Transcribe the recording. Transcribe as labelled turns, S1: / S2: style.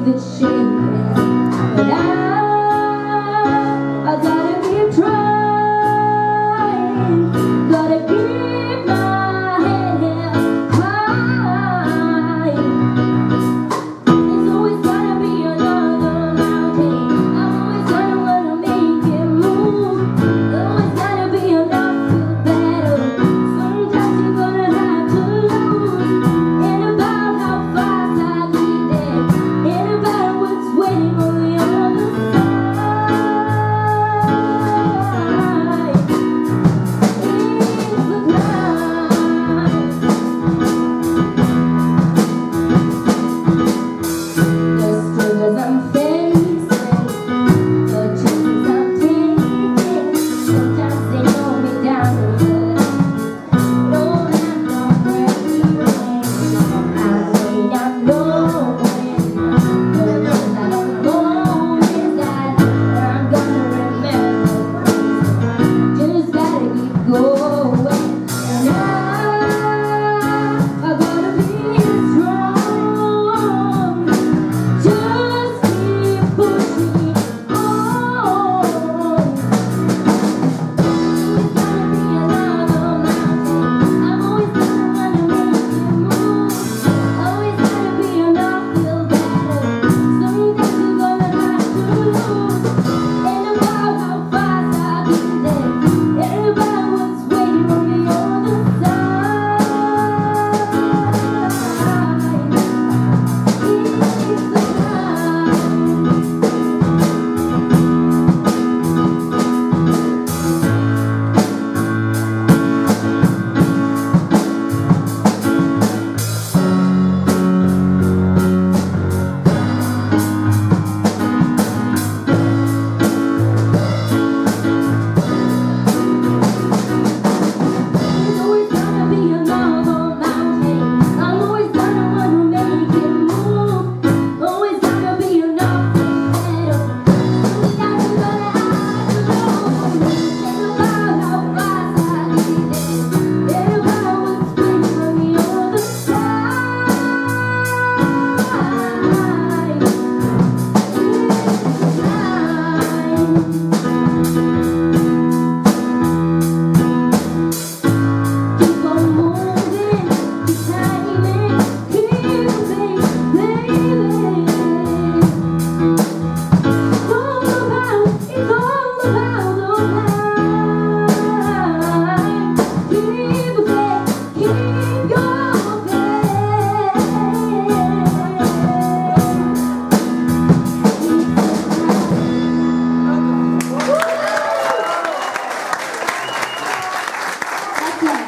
S1: leave it shaking, but I gotta keep trying, gotta keep my head held high. There's always gotta be another mountain. I'm always gonna wanna make it move. Always gotta be enough to battle. Sometimes you're gonna have to lose. Ain't about how fast I get there, ain't about what's waiting on the other side. It's the climb. The struggles I'm facing, the chances I'm taking, sometimes they know me down, but I don't have no breaking. I may not know when, but what I don't know is that I'm gonna remember. Just gotta keep going, and I gotta be strong. Just keep pushing on. Always gonna be another mountain. I'm always gonna wanna make it move. Always gotta be an uphill battle. Sometimes you're gonna have to lose. Ain't about how fast I get there, ain't about what's waiting on the other side. It's the climb. There's always gonna be another mountain. I'm always gonna wanna make it move. Always gonna be enough to battle. Sometimes you're gonna have to lose. Ain't about how fast I get there, ain't about what's waiting on the other side. It's the climb. Keep on moving, keep timing, keep moving, baby. It's all about the climb. Keep faith, keep your faith. That's it.